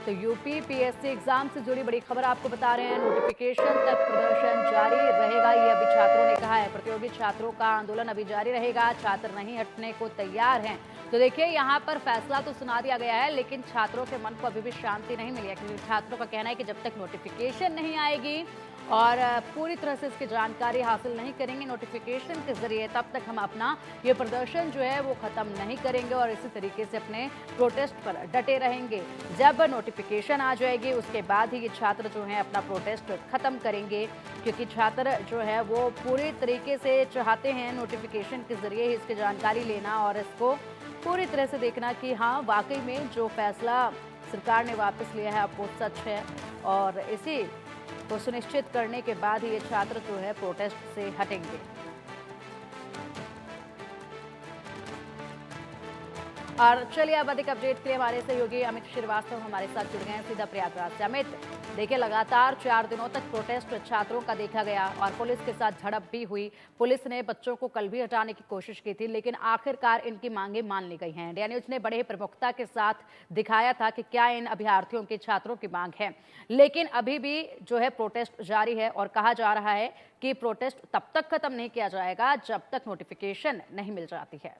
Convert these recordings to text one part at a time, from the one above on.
तो UP PSC exam से जुड़ी बड़ी खबर आपको बता रहे हैं। नोटिफिकेशन तक प्रदर्शन जारी रहेगा, ये अभी छात्रों ने कहा है। प्रतियोगी छात्रों का आंदोलन अभी जारी रहेगा, छात्र नहीं हटने को तैयार हैं। तो देखिए, यहाँ पर फैसला तो सुना दिया गया है, लेकिन छात्रों के मन को अभी भी शांति नहीं मिली है, क्योंकि छात्रों का कहना है कि जब तक नोटिफिकेशन नहीं आएगी और पूरी तरह से इसकी जानकारी हासिल नहीं करेंगे नोटिफिकेशन के जरिए, तब तक हम अपना ये प्रदर्शन जो है वो खत्म नहीं करेंगे और इसी तरीके से अपने प्रोटेस्ट पर डटे रहेंगे। जब नोटिफिकेशन आ जाएगी उसके बाद ही ये छात्र जो हैं अपना प्रोटेस्ट खत्म करेंगे, क्योंकि छात्र जो है वो पूरी तरीके से चाहते हैं नोटिफिकेशन के जरिए ही इसकी जानकारी लेना और इसको पूरी तरह से देखना कि हाँ, वाकई में जो फैसला सरकार ने वापस लिया है वो सच है, और इसी को सुनिश्चित करने के बाद ही ये छात्र जो है प्रोटेस्ट से हटेंगे। और चलिए, अब अधिक अपडेट के लिए हमारे सहयोगी अमित श्रीवास्तव हमारे साथ जुड़ गए हैं सीधा प्रयागराज से। अमित, देखिए, लगातार 4 दिनों तक प्रोटेस्ट छात्रों का देखा गया और पुलिस के साथ झड़प भी हुई। पुलिस ने बच्चों को कल भी हटाने की कोशिश की थी, लेकिन आखिरकार इनकी मांगे मान ली गई हैं। इंडिया न्यूज ने बड़े प्रमुखता के साथ दिखाया था कि क्या इन अभ्यर्थियों की छात्रों की मांग है, लेकिन अभी भी जो है प्रोटेस्ट जारी है और कहा जा रहा है कि प्रोटेस्ट तब तक खत्म नहीं किया जाएगा जब तक नोटिफिकेशन नहीं मिल जाती है।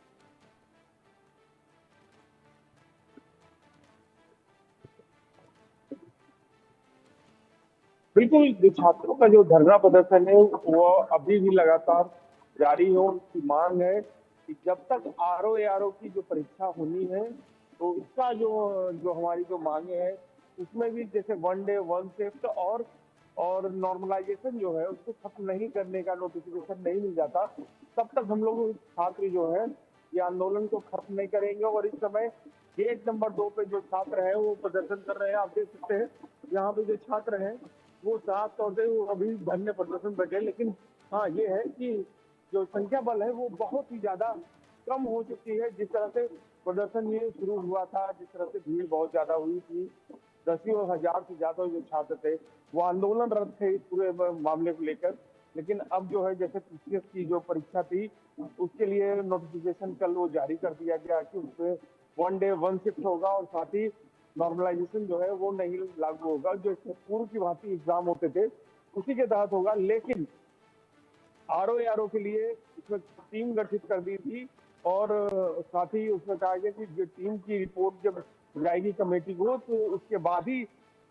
बिल्कुल, जो छात्रों का जो धरना प्रदर्शन है वो अभी भी लगातार जारी हो। उनकी मांग है कि जब तक आरओ की जो परीक्षा होनी है, तो उसका जो जो हमारी जो मांगे हैं उसमें भी जैसे वन डे वन शिफ्ट और नॉर्मलाइजेशन जो है उसको खत्म नहीं करने का नोटिफिकेशन नहीं मिल जाता, तब तक हम लोग छात्र जो है ये आंदोलन को खत्म नहीं करेंगे। और इस समय गेट नंबर 2 पे जो छात्र हैं वो प्रदर्शन कर रहे हैं। आप देख सकते हैं यहाँ पे जो छात्र हैं वो साफ तौर से वो अभी धरने प्रदर्शन बैठे, लेकिन हाँ, ये है कि जो संख्या बल है वो बहुत ही ज्यादा कम हो चुकी है। जिस तरह से प्रदर्शन ये शुरू हुआ था, जिस तरह से भीड़ बहुत ज्यादा हुई थी, दसियों हजार से ज्यादा जो छात्र थे वो आंदोलनरत थे इस पूरे मामले को लेकर। लेकिन अब जो है, जैसे पीसीएस की जो परीक्षा थी उसके लिए नोटिफिकेशन कल वो जारी कर दिया गया कि उसमें वन डे वन शिफ्ट होगा और साथ ही नॉर्मलाइजेशन जो है वो नहीं लागू होगा। जो पूर्व की भांति एग्जाम होते थे उसी के तहत होगा, लेकिन आरओ के लिए उसमें टीम गठित कर दी थी और साथ ही उसमें कहा गया कि जो टीम की रिपोर्ट जब जाएगी कमेटी को तो उसके बाद ही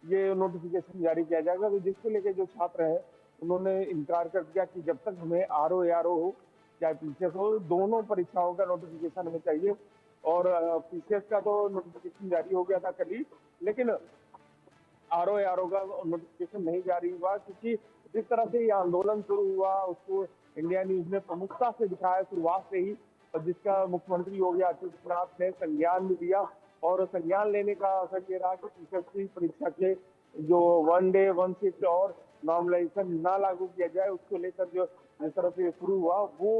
ये नोटिफिकेशन जारी किया जाएगा। तो जिसको लेकर जो छात्र हैं उन्होंने इनकार कर दिया कि जब तक हमें आरओ हो चाहे पीसीएस हो, दोनों परीक्षाओं का नोटिफिकेशन हमें चाहिए। और पीसीएस का तो नोटिफिकेशन जारी हो गया था कल ही, लेकिन आरओ का नोटिफिकेशन नहीं जारी हुआ, क्योंकि जिस तरह से ये आंदोलन शुरू हुआ उसको इंडिया न्यूज ने प्रमुखता से दिखाया शुरुआत से ही, और जिसका मुख्यमंत्री योगी आदित्यनाथ ने संज्ञान भी लिया। और संज्ञान लेने का असर ये रहा कि टीचर्स परीक्षा के जो वन डे वन शिफ्ट और नॉर्मलाइजेशन ना लागू किया जाए उसको लेकर जो जिस तरह से शुरू हुआ वो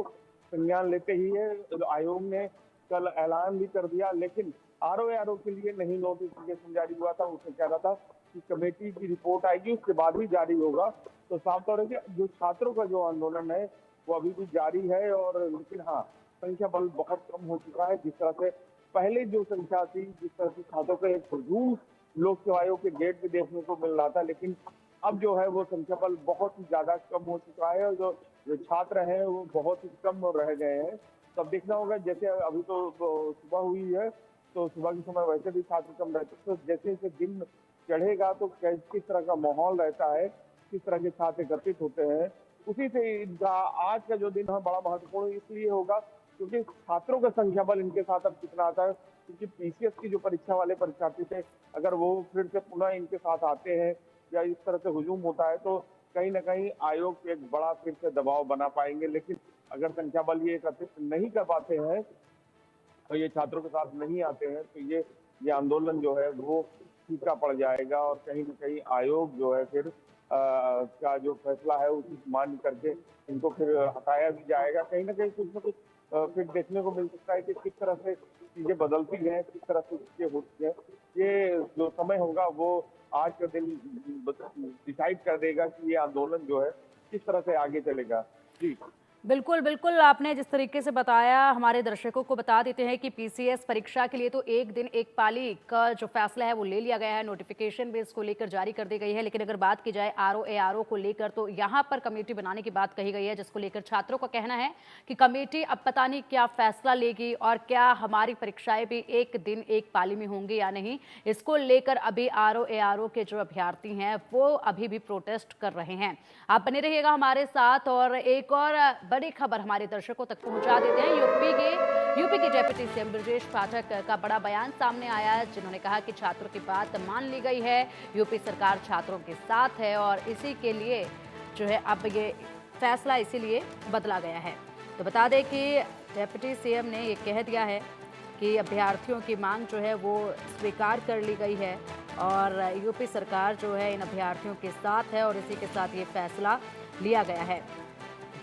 संज्ञान लेते ही है आयोग ने कल ऐलान भी कर दिया। लेकिन आरओ के लिए नहीं नोटिफिकेशन जारी हुआ था। उसने कह रहा था कि कमेटी की रिपोर्ट आएगी उसके बाद ही जारी होगा। तो साफ तौर पर जो छात्रों का जो आंदोलन है वो अभी भी जारी है। और लेकिन हाँ, संख्या बल बहुत कम हो चुका है। जिस तरह से पहले जो संख्या थी, जिस तरह से छात्रों का एक हुजूम लोक सेवा आयोग के गेट पे देखने को मिल रहा था, लेकिन अब जो है वो संख्या बल बहुत ही ज्यादा कम हो चुका है और जो छात्र हैं वो बहुत ही कम रह गए हैं। तब देखना होगा, जैसे अभी तो सुबह हुई है तो सुबह के समय वैसे भी छात्र कम रहते, तो जैसे जैसे दिन चढ़ेगा तो किस तरह का माहौल रहता है, किस तरह के छात्र एकत्रित होते हैं, उसी से इनका आज का जो दिन है बड़ा महत्वपूर्ण इसलिए होगा क्योंकि छात्रों का संख्या बल इनके साथ अब कितना आता है। क्योंकि पीसीएस की जो परीक्षा वाले परीक्षार्थी थे, अगर वो फिर से पुनः इनके साथ आते हैं या इस तरह से हुजूम होता है तो कहीं ना कहीं आयोग पे एक बड़ा फिर से दबाव बना पाएंगे। लेकिन अगर संख्या बल ये एकत्रित नहीं कर पाते हैं और ये छात्रों के साथ नहीं आते हैं तो ये आंदोलन जो है वो फीका पड़ जाएगा और कहीं ना कहीं आयोग जो है फिर का जो फैसला है उसी मान्य करके इनको फिर हटाया भी जाएगा। कहीं ना कहीं कुछ ना कुछ फिर देखने को मिल सकता है कि किस तरह से चीजें बदलती हैं, किस तरह से चीजें होती हैं। ये जो समय होगा वो आज का दिन डिसाइड कर देगा कि ये आंदोलन जो है किस तरह से आगे चलेगा। जी। बिल्कुल, बिल्कुल, आपने जिस तरीके से बताया हमारे दर्शकों को बता देते हैं कि पीसीएस परीक्षा के लिए तो एक दिन एक पाली का जो फैसला है वो ले लिया गया है, नोटिफिकेशन भी इसको लेकर जारी कर दी गई है। लेकिन अगर बात की जाए आरओ एआरओ को लेकर तो यहाँ पर कमेटी बनाने की बात कही गई है, जिसको लेकर छात्रों का कहना है कि कमेटी अब पता नहीं क्या फैसला लेगी और क्या हमारी परीक्षाएं भी एक दिन एक पाली में होंगी या नहीं। इसको लेकर अभी आरओ एआरओ के जो अभ्यर्थी हैं वो अभी भी प्रोटेस्ट कर रहे हैं। आप बने रहिएगा हमारे साथ और एक और बड़ी खबर हमारे दर्शकों तक पहुंचा देते हैं। यूपी के डिप्टी सीएम ब्रजेश पाठक का बड़ा बयान सामने आया है, जिन्होंने कहा कि छात्रों की बात मान ली गई है, यूपी सरकार छात्रों के साथ है और इसी के लिए जो है अब ये फैसला इसीलिए बदला गया है। तो बता दें कि डिप्टी सीएम ने ये कह दिया है कि अभ्यर्थियों की मांग जो है वो स्वीकार कर ली गई है और यूपी सरकार जो है इन अभ्यर्थियों के साथ है और इसी के साथ ये फैसला लिया गया है।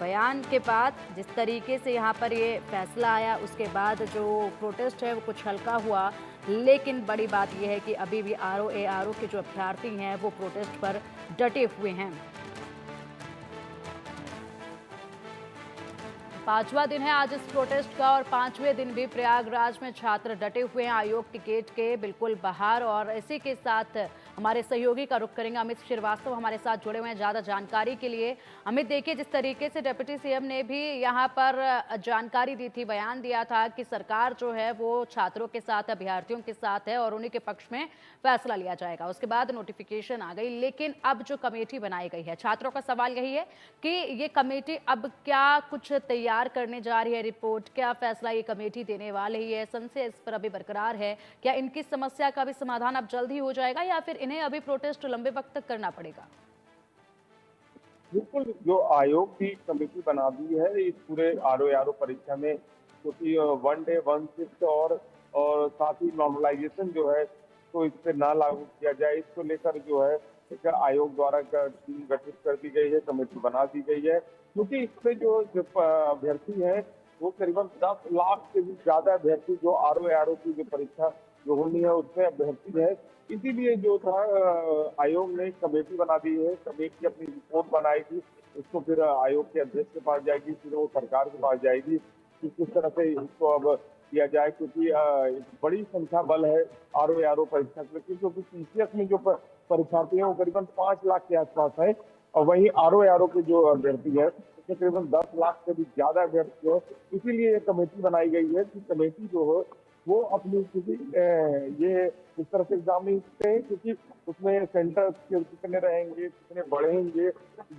बयान के बाद जिस तरीके से यहाँ पर ये फैसला आया उसके बाद जो प्रोटेस्ट है वो कुछ हल्का हुआ, लेकिन बड़ी बात यह है कि अभी भी आरओ एआरओ के जो अभ्यर्थी हैं वो प्रोटेस्ट पर डटे हुए हैं। 5वां दिन है आज इस प्रोटेस्ट का और 5वें दिन भी प्रयागराज में छात्र डटे हुए हैं आयोग के गेट के बिल्कुल बाहर। और इसी के साथ हमारे सहयोगी का रुख करेंगे, अमित श्रीवास्तव हमारे साथ जुड़े हुए हैं ज़्यादा जानकारी के लिए। अमित, देखिए जिस तरीके से डिप्टी सीएम ने भी यहाँ पर जानकारी दी थी, बयान दिया था कि सरकार जो है वो छात्रों के साथ, अभ्यर्थियों के साथ है और उन्हीं के पक्ष में फैसला लिया जाएगा। उसके बाद नोटिफिकेशन आ गई, लेकिन अब जो कमेटी बनाई गई है, छात्रों का सवाल यही है कि ये कमेटी अब क्या कुछ तैयार करने जा रही है, रिपोर्ट क्या फैसला ये कमेटी देने वाली है, संशय इस पर अभी बरकरार है। क्या इनकी समस्या का भी समाधान अब जल्द ही हो जाएगा या फिर इन्हें अभी प्रोटेस्ट लंबे वक्त तक करना पड़ेगा? बिल्कुल, जो आयोग की कमेटी बना दी है इस पूरे आरओ परीक्षा में, क्योंकि वन डे वन शिफ्ट और साथ ही नॉर्मलाइजेशन जो है तो इस पे ना लागू किया जाए, इसको लेकर जो है एक आयोग द्वारा टीम गठित कर दी गई है, कमेटी बना दी गई है। क्योंकि इसमें जो अभ्यर्थी हैं वो करीबन 10 लाख से भी ज्यादा अभ्यर्थी जो आरओ की जो परीक्षा जो होनी है उसमें अभ्यर्थी है। इसीलिए जो था आयोग ने कमेटी बना दी है, कमेटी अपनी रिपोर्ट बनाएगी, उसको फिर आयोग के अध्यक्ष के पास जाएगी, फिर वो सरकार के पास जाएगी कि किस तरह से इसको अब किया जाए। क्योंकि एक बड़ी संख्या बल है आरओ परीक्षा के लिए, क्योंकि पीसीएस में जो परीक्षार्थी हैं वो करीबन 5 लाख के आसपास है और वहीं आरओ के जो अभ्यर्थी है उसमें करीबन 10 लाख से भी ज्यादा अभ्यर्थी है। इसीलिए ये कमेटी बनाई गई है कि कमेटी जो है वो अपनी स्थिति ये इस तरह से एग्जाम नहीं होते हैं, क्योंकि उसमें सेंटर कितने रहेंगे, कितने बढ़ेंगे,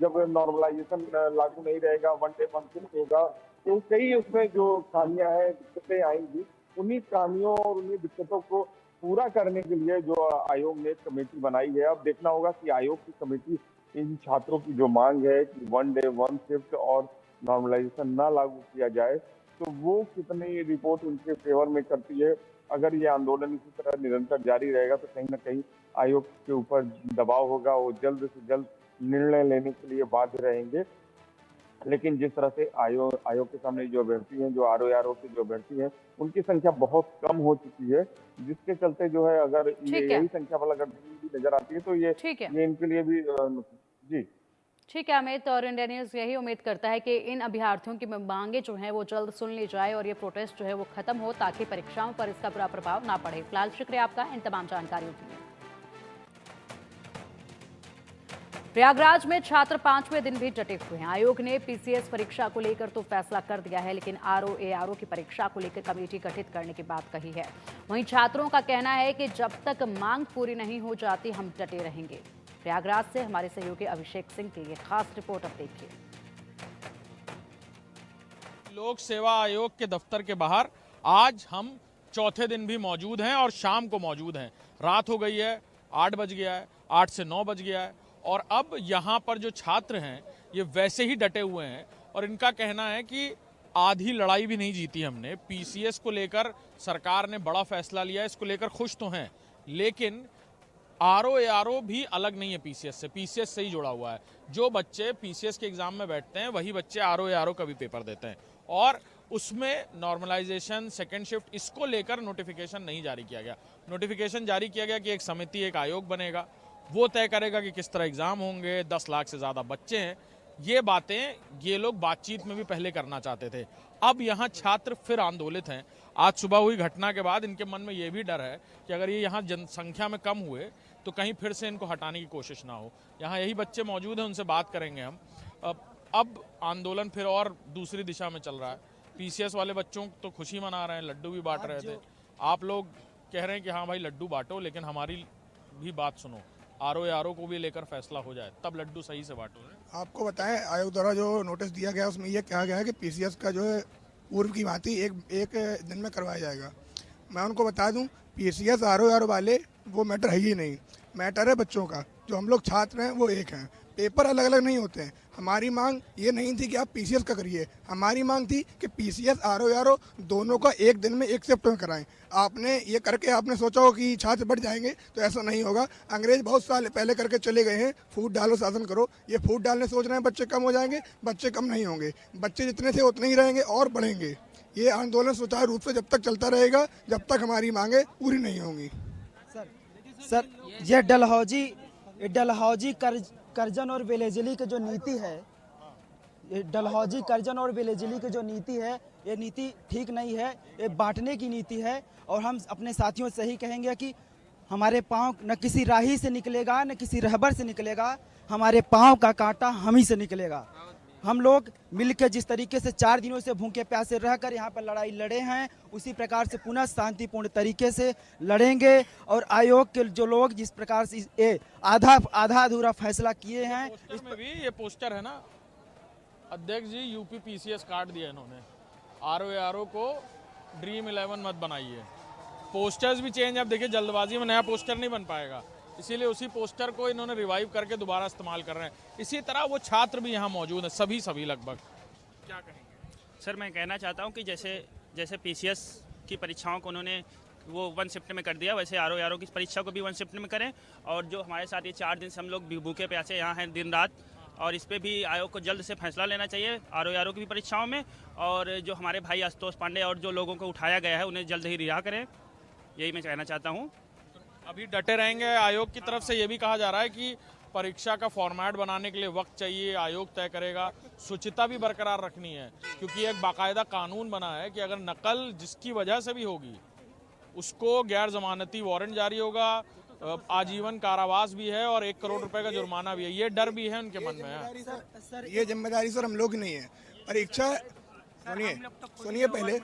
जब नॉर्मलाइजेशन लागू नहीं रहेगा, वन डे वन शिफ्ट होगा, तो कई उसमें जो खामियां हैं, दिक्कतें आएंगी। उन्हीं खामियों और उन्हीं दिक्कतों को पूरा करने के लिए जो आयोग ने कमेटी बनाई है। अब देखना होगा कि आयोग की कमेटी इन छात्रों की जो मांग है कि वन डे वन शिफ्ट और नॉर्मलाइजेशन ना लागू किया जाए, तो वो कितनी रिपोर्ट उनके फेवर में करती है। अगर ये आंदोलन इसी तरह निरंतर जारी रहेगा तो कहीं ना कहीं आयोग के ऊपर दबाव होगा, वो जल्द से जल्द निर्णय लेने के लिए बाध्य रहेंगे। लेकिन जिस तरह से आयोग के सामने जो अभ्यर्थी हैं, जो आरओ के जो अभ्यर्थी हैं, उनकी संख्या बहुत कम हो चुकी है, जिसके चलते जो है अगर यही संख्या बल अगर भी नजर आती है तो ये इनके लिए भी जी ठीक है अमित। और इंडिया न्यूज़ यही उम्मीद करता है कि इन अभ्यर्थियों की मांगे जो हैं वो जल्द सुन ली जाए और ये प्रोटेस्ट जो है वो खत्म हो, ताकि परीक्षाओं पर इसका बुरा प्रभाव ना पड़े। फिलहाल शुक्रिया आपका इन तमाम जानकारियों के लिए। प्रयागराज में छात्र 5वें दिन भी डटे हुए हैं। आयोग ने पीसीएस परीक्षा को लेकर तो फैसला कर दिया है, लेकिन आरओ एआरओ की परीक्षा को लेकर कमेटी गठित करने की बात कही है। वहीं छात्रों का कहना है कि जब तक मांग पूरी नहीं हो जाती हम डटे रहेंगे। प्रयागराज से हमारे सहयोगी अभिषेक सिंह की ये खास रिपोर्ट अब देखिए। लोक सेवा आयोग के दफ्तर के बाहर आज हम चौथे दिन भी मौजूद हैं और शाम को मौजूद हैं। रात हो गई है, 8 बज गया है, 8 से 9 बज गया है और अब यहाँ पर जो छात्र हैं ये वैसे ही डटे हुए हैं और इनका कहना है कि आधी लड़ाई भी नहीं जीती हमने। पीसीएस को लेकर सरकार ने बड़ा फैसला लिया, इसको लेकर खुश तो हैं, लेकिन आरओ भी अलग नहीं है पीसीएस से, पीसीएस से ही जुड़ा हुआ है। जो बच्चे पीसीएस के एग्जाम में बैठते हैं वही बच्चे आरओ का भी पेपर देते हैं और उसमें नॉर्मलाइजेशन, सेकेंड शिफ्ट, इसको लेकर नोटिफिकेशन नहीं जारी किया गया। नोटिफिकेशन जारी किया गया कि एक समिति, एक आयोग बनेगा, वो तय करेगा कि किस तरह एग्जाम होंगे। 10 लाख से ज़्यादा बच्चे हैं, ये बातें ये लोग बातचीत में भी पहले करना चाहते थे। अब यहाँ छात्र फिर आंदोलित हैं। आज सुबह हुई घटना के बाद इनके मन में ये भी डर है कि अगर ये यहाँ जनसंख्या में कम हुए तो कहीं फिर से इनको हटाने की कोशिश ना हो। यहाँ यही बच्चे मौजूद हैं, उनसे बात करेंगे हम। अब आंदोलन फिर और दूसरी दिशा में चल रहा है। पीसीएस वाले बच्चों तो खुशी मना रहे हैं, लड्डू भी बांट रहे थे। आप लोग कह रहे हैं कि हाँ भाई लड्डू बांटो, लेकिन हमारी भी बात सुनो, आरओ को भी लेकर फैसला हो जाए, तब लड्डू सही से बांटो। आपको बताएं, आयोग द्वारा जो नोटिस दिया गया उसमें यह कहा गया है कि पीसीएस का जो है पूर्व की भांति एक दिन में करवाया जाएगा। मैं उनको बता दूं, पीसीएस आरओ वाले वो मैटर है ही नहीं। मैटर है बच्चों का। जो हम लोग छात्र हैं वो एक हैं, पेपर अलग अलग नहीं होते हैं। हमारी मांग ये नहीं थी कि आप पीसीएस का करिए, हमारी मांग थी कि पीसीएस आरओ दोनों का एक दिन में एक शिफ्ट में कराएं। आपने ये करके आपने सोचा हो कि छात्र बढ़ जाएंगे, तो ऐसा नहीं होगा। अंग्रेज बहुत साल पहले करके चले गए हैं, फूट डालो शासन करो। ये फूट डालने सोच रहे हैं बच्चे कम हो जाएंगे, बच्चे कम नहीं होंगे। बच्चे जितने थे उतने ही रहेंगे और बढ़ेंगे। ये आंदोलन सुचारू रूप से जब तक चलता रहेगा, जब तक हमारी मांगे पूरी नहीं होंगी। सर ये डलहौजी करजन और बेलेजली की जो नीति है, ये डलहौजी करजन और बेलेजली की जो नीति है, ये नीति ठीक नहीं है। ये बांटने की नीति है। और हम अपने साथियों से ही कहेंगे कि हमारे पाँव न किसी राही से निकलेगा, न किसी रहबर से निकलेगा। हमारे पाँव का कांटा हम ही से निकलेगा। हम लोग मिलकर जिस तरीके से 4 दिनों से भूखे प्यासे रहकर यहाँ पर लड़ाई लड़े हैं, उसी प्रकार से पुनः शांतिपूर्ण तरीके से लड़ेंगे। और आयोग के जो लोग जिस प्रकार से ये आधा अधूरा फैसला किए हैं, इसमें भी ये पोस्टर है ना, अध्यक्ष जी यूपी पीसीएस काट दिया इन्होंने, आरओ को ड्रीम 11 मत बनाइए। पोस्टर्स भी चेंज, अब देखिए जल्दबाजी में नया पोस्टर नहीं बन पाएगा, इसीलिए उसी पोस्टर को इन्होंने रिवाइव करके दोबारा इस्तेमाल कर रहे हैं। इसी तरह वो छात्र भी यहाँ मौजूद हैं, सभी लगभग। क्या कहेंगे सर? मैं कहना चाहता हूँ कि जैसे पीसीएस की परीक्षाओं को उन्होंने वो 1 शिफ्ट में कर दिया, वैसे आरओ की परीक्षा को भी 1 शिफ्ट में करें। और जो हमारे साथ ये 4 दिन से हम लोग भूखे प्यासे यहाँ हैं दिन रात, और इस पर भी आयोग को जल्द से फैसला लेना चाहिए आरओ की भी परीक्षाओं में। और जो हमारे भाई आशुतोष पांडे और जो लोगों को उठाया गया है उन्हें जल्द ही रिहा करें, यही मैं कहना चाहता हूँ। अभी डटे रहेंगे। आयोग की तरफ से ये भी कहा जा रहा है कि परीक्षा का फॉर्मेट बनाने के लिए वक्त चाहिए, आयोग तय करेगा। शुचिता भी बरकरार रखनी है, क्योंकि एक बाकायदा कानून बना है कि अगर नकल जिसकी वजह से भी होगी उसको गैर जमानती वारंट जारी होगा, आजीवन कारावास भी है और 1 करोड़ रुपए का जुर्माना भी है। ये डर भी है उनके मन में। ये जिम्मेदारी सर हम लोग की नहीं है। परीक्षा सुनिए पहले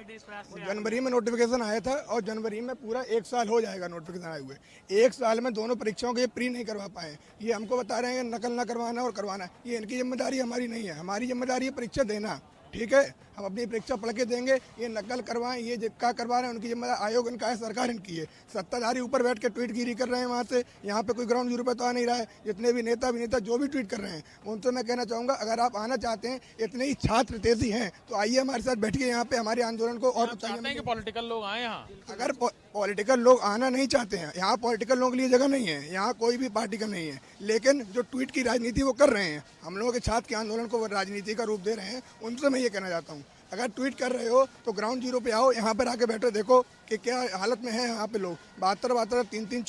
जनवरी में नोटिफिकेशन आया था और जनवरी में पूरा 1 साल हो जाएगा नोटिफिकेशन आए हुए। 1 साल में दोनों परीक्षाओं के प्री नहीं करवा पाए। ये हमको बता रहे हैं नकल ना करवाना और करवाना, ये इनकी जिम्मेदारी, हमारी नहीं है। हमारी जिम्मेदारी है परीक्षा देना, ठीक है, हम अपनी परीक्षा पढ़ के देंगे। ये नकल करवाएं, ये क्या करवा रहे हैं उनकी जिम्मेदारी आयोग इनका है, सरकार इनकी है। सत्ताधारी ऊपर बैठ के ट्वीटगिरी कर रहे हैं वहाँ से, यहाँ पे कोई ग्राउंड जीरो पे तो आ नहीं रहा है। जितने भी नेता जो भी ट्वीट कर रहे हैं उनसे मैं कहना चाहूँगा, अगर आप आना चाहते हैं, इतने ही छात्र तेजी हैं, तो आइए हमारे साथ बैठिए यहाँ पे, हमारे आंदोलन को और चाहते हैं कि पॉलिटिकल लोग आए यहाँ। अगर पॉलिटिकल लोग आना नहीं चाहते हैं, यहाँ पॉलिटिकल लोगों के लिए जगह नहीं है, यहाँ कोई भी पार्टी का नहीं है। लेकिन जो ट्वीट की राजनीति वो कर रहे हैं, हम लोगों के छात्र के आंदोलन को वो राजनीति का रूप दे रहे हैं, उनसे मैं ये कहना चाहता हूँ, अगर ट्वीट कर रहे हो तो ग्राउंड जीरो पे आओ, यहाँ पर आके बैठो, देखो कि क्या हालत में है यहाँ पे लोग। 72 3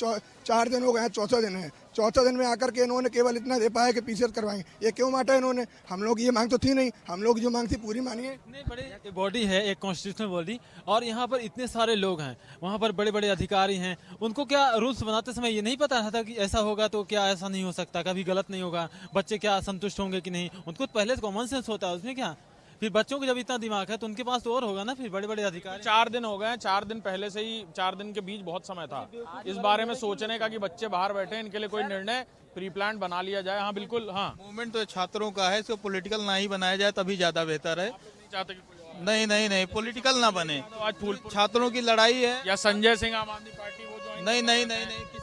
4 दिन हो गए हैं, 4था दिन है। 4था दिन में आकर के इन्होंने केवल इतना दे पाया कि पीसीएस करवाएंगे। ये क्यों बांटा इन्होंने? हम लोग ये मांग तो थी नहीं, हम लोग जो मांग थी पूरी मानिए। इतने बड़े बॉडी है, एक कॉन्स्टिट्यूशनल बॉडी, और यहाँ पर इतने सारे लोग हैं, वहाँ पर बड़े बड़े अधिकारी हैं। उनको क्या रूल्स बनाते समय ये नहीं पता था कि ऐसा होगा तो क्या ऐसा नहीं हो सकता, कभी गलत नहीं होगा, बच्चे क्या संतुष्ट होंगे कि नहीं? उनको पहले से कॉमन सेंस होता है, उसमें क्या फिर बच्चों को जब इतना दिमाग है तो उनके पास तो और होगा ना। फिर बड़े बड़े अधिकारी 4 दिन हो गए हैं, 4 दिन पहले से ही, 4 दिन के बीच बहुत समय था इस बारे में सोचने का कि बच्चे बाहर बैठे हैं, इनके लिए कोई निर्णय प्री प्लान बना लिया जाए। हाँ बिल्कुल, हाँ मूवमेंट तो छात्रों का है, इसको पॉलिटिकल ना ही बनाया जाए तभी ज्यादा बेहतर है। चाहते कि कोई और नहीं पॉलिटिकल ना बने। तो आज फूलपुर छात्रों की लड़ाई है। या संजय सिंह आम आदमी पार्टी वो जो नहीं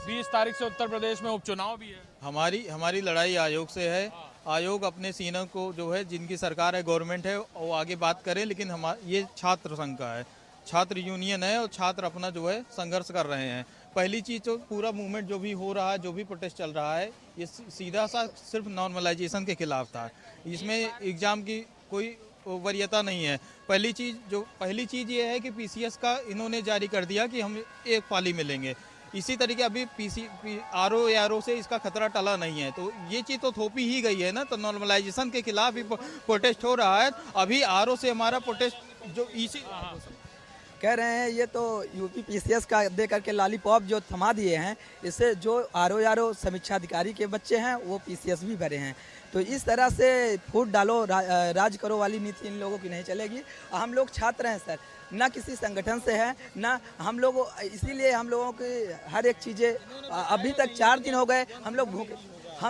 20 तारीख से उत्तर प्रदेश में उपचुनाव भी है। हमारी लड़ाई आयोग से है। आयोग अपने सीनियर को जो है, जिनकी सरकार है, गवर्नमेंट है, वो आगे बात करे, लेकिन ये छात्र संघ का है, छात्र यूनियन है और छात्र अपना जो है संघर्ष कर रहे हैं। पहली चीज़ तो पूरा मूवमेंट जो भी हो रहा है, जो भी प्रोटेस्ट चल रहा है, ये सीधा सा सिर्फ नॉर्मलाइजेशन के खिलाफ था। इसमें एग्जाम की कोई वरीयता नहीं है। पहली चीज़ ये है कि पीसीएस का इन्होंने जारी कर दिया कि हम एक पाली में लेंगे। इसी तरीके अभी आरओ से इसका खतरा टला नहीं है, तो ये चीज़ तो थोपी ही गई है ना। तो नॉर्मलाइजेशन के खिलाफ भी प्रोटेस्ट हो रहा है। अभी आरओ से हमारा प्रोटेस्ट जो इसी कह रहे हैं ये तो यूपी पीसीएस का दे करके लॉलीपॉप जो थमा दिए हैं, इससे जो आरओ समीक्षा अधिकारी के बच्चे हैं वो पीसीएस भी भरे हैं। तो इस तरह से फूट डालो राज करो वाली नीति इन लोगों की नहीं चलेगी। हम लोग छात्र हैं सर, ना किसी संगठन से है ना हम लोग, इसीलिए हम लोगों की हर एक चीज़ें अभी तक 4 दिन हो गए हम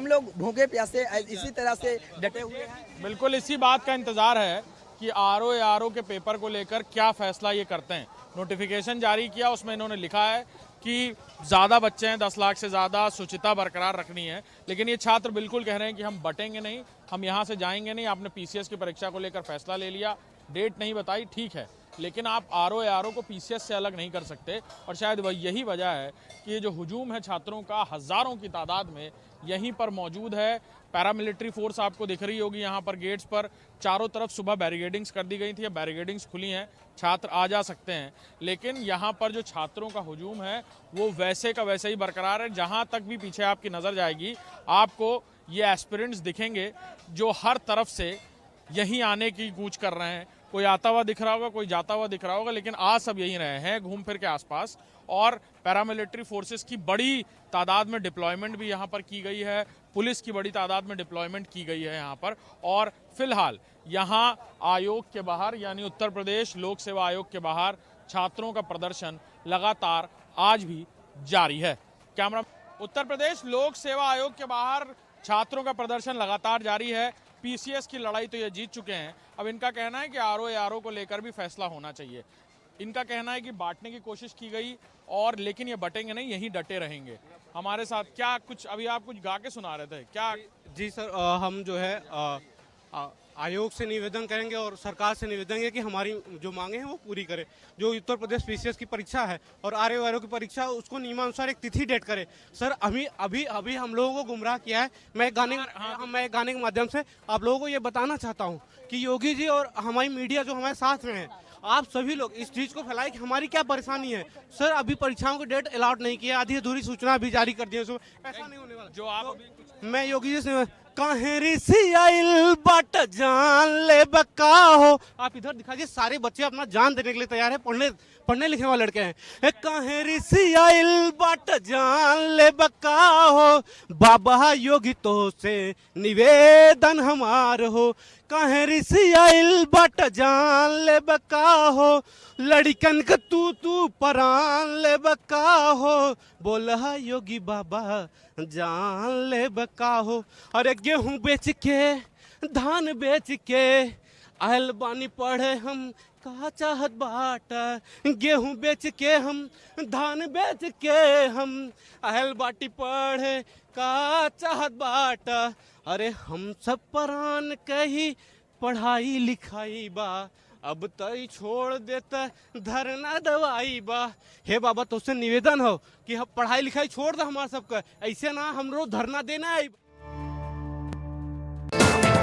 लोग भूखे प्यासे इसी तरह से डटे हुए हैं। बिल्कुल इसी बात का इंतजार है कि आरओ के पेपर को लेकर क्या फैसला ये करते हैं। नोटिफिकेशन जारी किया, उसमें इन्होंने लिखा है कि ज़्यादा बच्चे हैं, 10 लाख से ज़्यादा, शुचिता बरकरार रखनी है। लेकिन ये छात्र बिल्कुल कह रहे हैं कि हम बटेंगे नहीं, हम यहाँ से जाएंगे नहीं। आपने पीसीएस की परीक्षा को लेकर फैसला ले लिया, डेट नहीं बताई, ठीक है, लेकिन आप आरओ को पीसीएस से अलग नहीं कर सकते। और शायद वह यही वजह है कि ये जो हुजूम है छात्रों का हज़ारों की तादाद में यहीं पर मौजूद है। पैरामिलिट्री फोर्स आपको दिख रही होगी यहाँ पर गेट्स पर, चारों तरफ सुबह बैरिकेडिंग्स कर दी गई थी, अब बैरिकेडिंग्स खुली हैं, छात्र आ जा सकते हैं। लेकिन यहाँ पर जो छात्रों का हुजूम है वो वैसे का वैसे ही बरकरार है। जहाँ तक भी पीछे आपकी नज़र जाएगी आपको ये एस्पिरेंट्स दिखेंगे जो हर तरफ से यहीं आने की कूच कर रहे हैं। कोई आता हुआ दिख रहा होगा, कोई जाता हुआ दिख रहा होगा, लेकिन आज सब यहीं रहे हैं घूम फिर के आसपास। और पैरामिलिट्री फोर्सेस की बड़ी तादाद में डिप्लॉयमेंट भी यहाँ पर की गई है, पुलिस की बड़ी तादाद में डिप्लॉयमेंट की गई है यहाँ पर। और फिलहाल यहाँ आयोग के बाहर यानी उत्तर प्रदेश लोक सेवा आयोग के बाहर छात्रों का प्रदर्शन लगातार आज भी जारी है। कैमरा उत्तर प्रदेश लोक सेवा आयोग के बाहर छात्रों का प्रदर्शन लगातार जारी है। पीसीएस की लड़ाई तो ये जीत चुके हैं, अब इनका कहना है कि आरओ को लेकर भी फैसला होना चाहिए। इनका कहना है कि बांटने की कोशिश की गई और लेकिन ये बटेंगे नहीं, यहीं डटे रहेंगे। हमारे साथ क्या कुछ अभी आप कुछ गा के सुना रहे थे क्या? जी सर, हम जो है आयोग से निवेदन करेंगे और सरकार से निवेदन है कि हमारी जो मांगे हैं वो पूरी करे। जो उत्तर प्रदेश पीसीएस की परीक्षा है और आरओ की परीक्षा, उसको नियमानुसार एक तिथि डेट करे। सर अभी हम लोगों को गुमराह किया है। मैं गाने के माध्यम से आप लोगों को ये बताना चाहता हूँ कि योगी जी और हमारी मीडिया जो हमारे साथ में है, आप सभी लोग इस चीज को फैलाएं कि हमारी क्या परेशानी है। सर अभी परीक्षाओं को डेट अलाउट नहीं किया, आधी अधूरी सूचना भी जारी कर दी है, ऐसा नहीं होने वाला। जो आप अभी मैं योगी जी से काहे ऋषि आइल बाट जान ले बका हो, आप इधर दिखाइए, सारे बच्चे अपना जान देने के लिए तैयार है, पढ़ने लिखने वाले लड़के हैं। काहे ऋषि आइल बाट जान ले बका हो, बाबा योगी तो से निवेदन हमार हो। काहे ऋषि आइल बाट जान ले बका हो, लड़कन का तू परान ले बका हो, बोला योगी बाबा जान ले बका हो। अरे गेहूं बेच के धान बेच के आयल बानी पढ़े हम का चाहत बाटा, गेहूं बेच के हम धान बेच के हम आयल बाटी पढ़े का चाहत बाटा। अरे हम सब परान कही पढ़ाई लिखाई बा, अब तई छोड़ देता धरना दवाई बा। हे बाबा तुझसे निवेदन हो कि हम पढ़ाई लिखाई छोड़ दे हमारा सबका, ऐसे ना हम रोज धरना देना है।